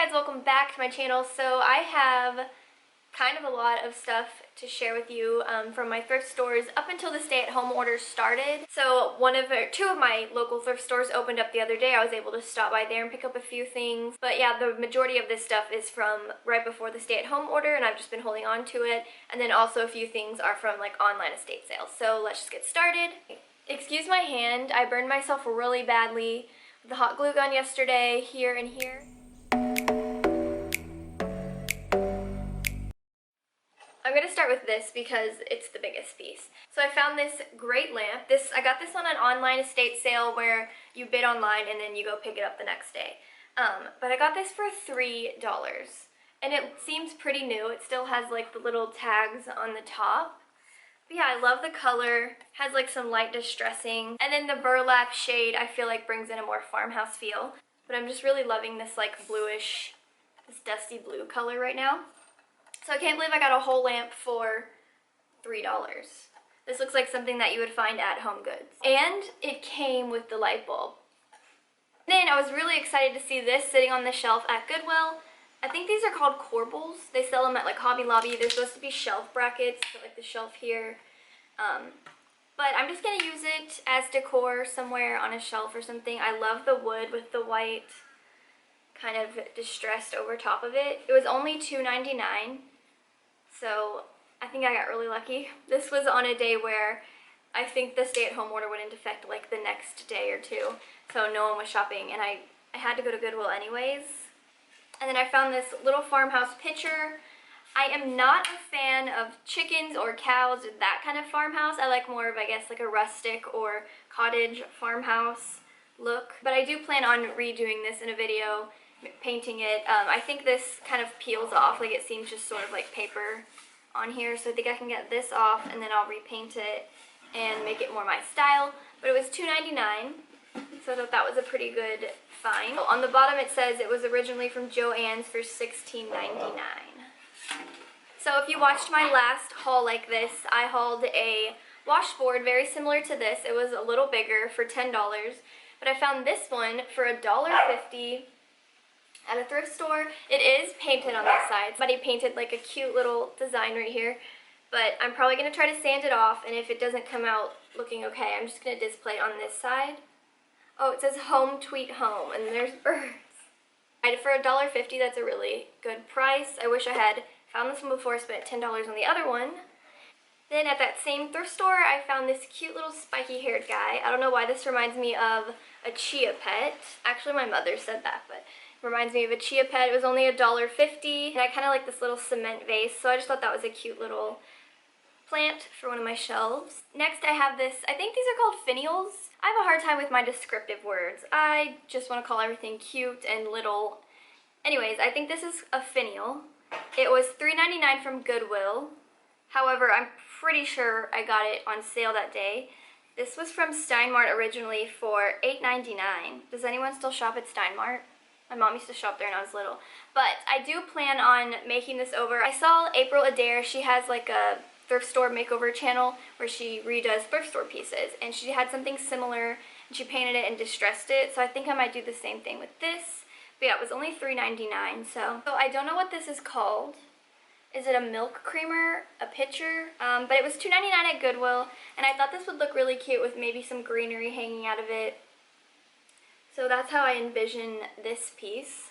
guys, welcome back to my channel. So I have kind of a lot of stuff to share with you from my thrift stores up until the stay-at-home orders started. So two of my local thrift stores opened up the other day. I was able to stop by there and pick up a few things. But yeah, the majority of this stuff is from right before the stay-at-home order, and I've just been holding on to it. And then also a few things are from like online estate sales. So let's just get started. Excuse my hand, I burned myself really badly with the hot glue gun yesterday, here and here. I'm going to start with this because it's the biggest piece. So I found this great lamp. I got this on an online estate sale where you bid online and then you go pick it up the next day. But I got this for $3. And it seems pretty new. It still has like the little tags on the top. But yeah, I love the color. Has like some light distressing. And then the burlap shade I feel like brings in a more farmhouse feel. But I'm just really loving this like bluish, this dusty blue color right now. So I can't believe I got a whole lamp for $3. This looks like something that you would find at Home Goods. And it came with the light bulb. Then I was really excited to see this sitting on the shelf at Goodwill. I think these are called corbels. They sell them at like Hobby Lobby. They're supposed to be shelf brackets, like the shelf here. But I'm just going to use it as decor somewhere on a shelf or something. I love the wood with the white kind of distressed over top of it. It was only $2.99. So I think I got really lucky. This was on a day where I think the stay-at-home order went into effect like the next day or two. So no one was shopping and I had to go to Goodwill anyways. And then I found this little farmhouse pitcher. I am not a fan of chickens or cows or that kind of farmhouse. I like more of, I guess, like a rustic or cottage farmhouse look. But I do plan on redoing this in a video, painting it. I think this kind of peels off, like it seems just sort of like paper on here, so I think I can get this off and then I'll repaint it and make it more my style. But it was $2.99, so I thought that was a pretty good find. On the bottom it says it was originally from Joann's for $16.99. So if you watched my last haul like this, I hauled a washboard very similar to this. It was a little bigger for $10, but I found this one for $1.50 at a thrift store. It is painted on this side. Somebody painted like a cute little design right here, but I'm probably going to try to sand it off, and if it doesn't come out looking okay, I'm just going to display it on this side. Oh, it says home tweet home, and there's birds. For $1.50, that's a really good price. I wish I had found this one before I spent $10 on the other one. Then at that same thrift store, I found this cute little spiky-haired guy. I don't know why this reminds me of a chia pet. Actually, my mother said that, but reminds me of a chia pet. It was only $1.50, and I kind of like this little cement vase, so I just thought that was a cute little plant for one of my shelves. Next, I have this, I think these are called finials. I have a hard time with my descriptive words. I just want to call everything cute and little. Anyways, I think this is a finial. It was $3.99 from Goodwill. However, I'm pretty sure I got it on sale that day. This was from Steinmart originally for $8.99. Does anyone still shop at Steinmart? My mom used to shop there when I was little. But I do plan on making this over. I saw April Adair. She has like a thrift store makeover channel where she redoes thrift store pieces. And she had something similar, and she painted it and distressed it. So I think I might do the same thing with this. But yeah, it was only $3.99. So I don't know what this is called. Is it a milk creamer, a pitcher? But it was $2.99 at Goodwill. And I thought this would look really cute with maybe some greenery hanging out of it. So that's how I envision this piece,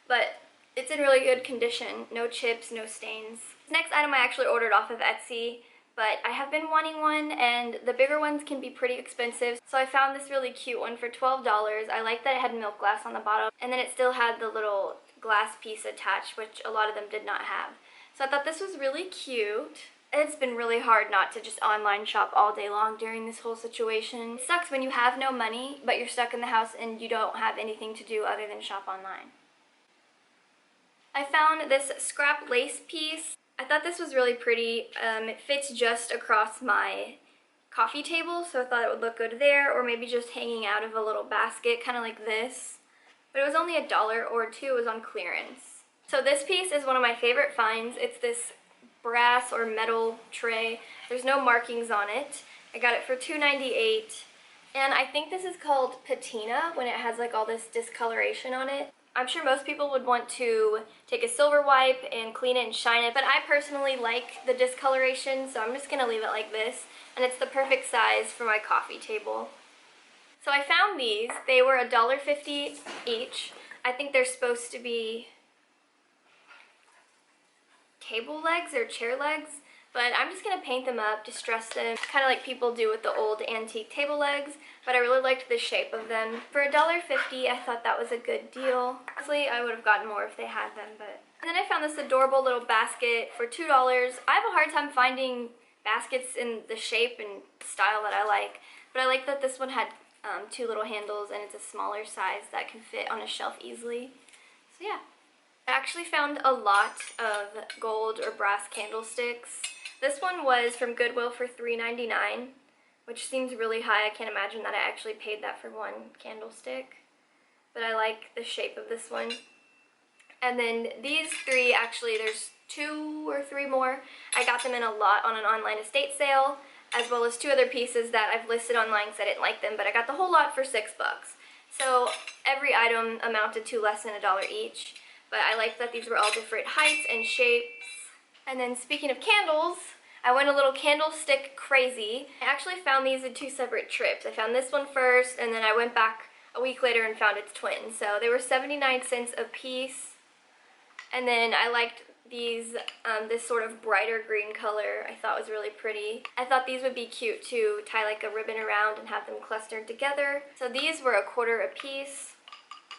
but it's in really good condition. No chips, no stains. Next item I actually ordered off of Etsy, but I have been wanting one, and the bigger ones can be pretty expensive. So I found this really cute one for $12. I like that it had milk glass on the bottom, and then it still had the little glass piece attached, which a lot of them did not have. So I thought this was really cute. It's been really hard not to just online shop all day long during this whole situation. It sucks when you have no money, but you're stuck in the house and you don't have anything to do other than shop online. I found this scrap lace piece. I thought this was really pretty. It fits just across my coffee table, so I thought it would look good there, or maybe just hanging out of a little basket, kind of like this. But it was only $1 or $2. It was on clearance. So this piece is one of my favorite finds. It's this brass or metal tray. There's no markings on it. I got it for $2.98, and I think this is called patina when it has like all this discoloration on it. I'm sure most people would want to take a silver wipe and clean it and shine it, but I personally like the discoloration, so I'm just going to leave it like this, and it's the perfect size for my coffee table. So I found these. They were $1.50 each. I think they're supposed to be table legs or chair legs, but I'm just going to paint them up, distress them, kind of like people do with the old antique table legs, but I really liked the shape of them. For $1.50, I thought that was a good deal. Honestly, I would have gotten more if they had them, but... And then I found this adorable little basket for $2. I have a hard time finding baskets in the shape and style that I like, but I like that this one had two little handles and it's a smaller size that can fit on a shelf easily. So yeah. I actually found a lot of gold or brass candlesticks. This one was from Goodwill for $3.99, which seems really high. I can't imagine that I actually paid that for one candlestick, but I like the shape of this one. And then these three, actually there's 2 or 3 more. I got them in a lot on an online estate sale, as well as 2 other pieces that I've listed online because I didn't like them, but I got the whole lot for $6. So every item amounted to less than $1 each, but I like that these were all different heights and shapes. And then speaking of candles, I went a little candlestick crazy. I actually found these in 2 separate trips. I found this one first, and then I went back a week later and found its twin. So they were 79 cents a piece. And then I liked these, this sort of brighter green color I thought was really pretty. I thought these would be cute to tie like a ribbon around and have them clustered together. So these were $1 a piece.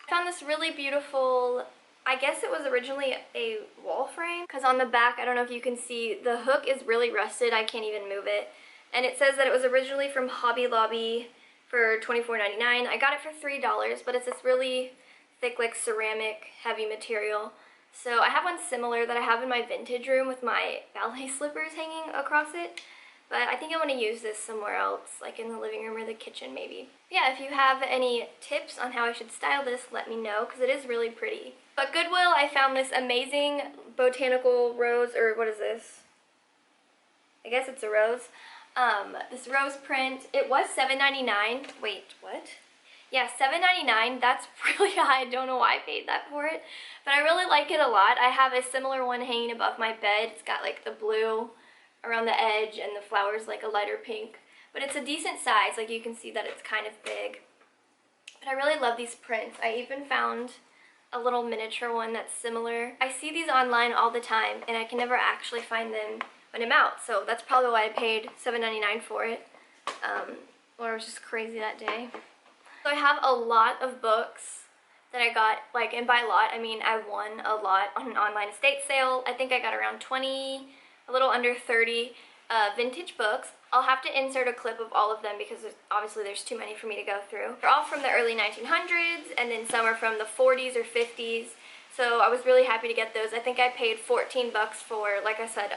I found this really beautiful, I guess it was originally a wall frame, because on the back, I don't know if you can see, the hook is really rusted. I can't even move it. And it says that it was originally from Hobby Lobby for $24.99. I got it for $3, but it's this really thick, like ceramic, heavy material. So I have one similar that I have in my vintage room with my ballet slippers hanging across it. But I think I want to use this somewhere else, like in the living room or the kitchen maybe. Yeah, if you have any tips on how I should style this, let me know, because it is really pretty. But Goodwill, I found this amazing botanical rose, or what is this? I guess it's a rose. This rose print, it was $7.99. Wait, what? Yeah, $7.99. That's really high. I don't know why I paid that for it, but I really like it a lot. I have a similar one hanging above my bed. It's got like the blue around the edge and the flowers like a lighter pink, but it's a decent size. Like you can see that it's kind of big, but I really love these prints. I even found a little miniature one that's similar. I see these online all the time and I can never actually find them when I'm out, so that's probably why I paid $7.99 for it. Or I was just crazy that day. So I have a lot of books that I got, like, and by lot, I mean I won a lot on an online estate sale. I think I got around 20, a little under 30 vintage books. I'll have to insert a clip of all of them because obviously there's too many for me to go through. They're all from the early 1900s, and then some are from the 40s or 50s. So I was really happy to get those. I think I paid $14 for, like I said,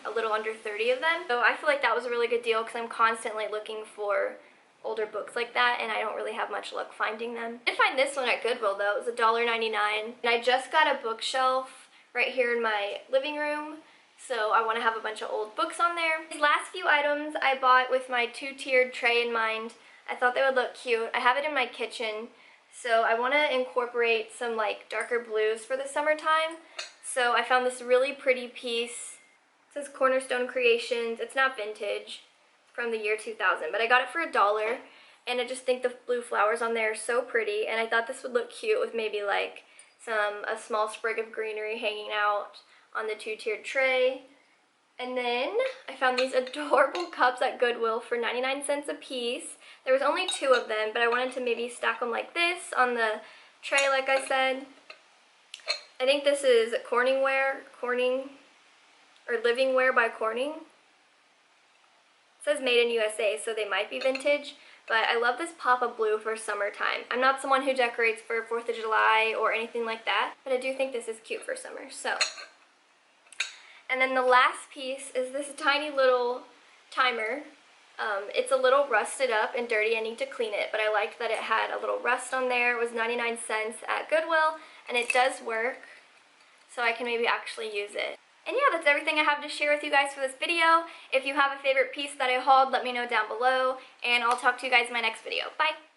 a little under 30 of them. So I feel like that was a really good deal because I'm constantly looking for older books like that, and I don't really have much luck finding them. I did find this one at Goodwill though. It was $1.99, and I just got a bookshelf right here in my living room, so I want to have a bunch of old books on there. These last few items I bought with my 2-tiered tray in mind. I thought they would look cute. I have it in my kitchen, so I want to incorporate some like darker blues for the summertime. So I found this really pretty piece. It says Cornerstone Creations. It's not vintage, from the year 2000, but I got it for $1, and I just think the blue flowers on there are so pretty, and I thought this would look cute with maybe like a small sprig of greenery hanging out on the 2-tiered tray. And then I found these adorable cups at Goodwill for 99 cents a piece. There was only 2 of them, but I wanted to maybe stack them like this on the tray, like I said. I think this is Corning, or Livingware by Corning. It says made in USA, so they might be vintage, but I love this pop of blue for summertime. I'm not someone who decorates for 4th of July or anything like that, but I do think this is cute for summer, so. And then the last piece is this tiny little timer. It's a little rusted up and dirty. I need to clean it, but I liked that it had a little rust on there. It was 99 cents at Goodwill, and it does work, so I can maybe actually use it. And yeah, that's everything I have to share with you guys for this video. If you have a favorite piece that I hauled, let me know down below, and I'll talk to you guys in my next video. Bye!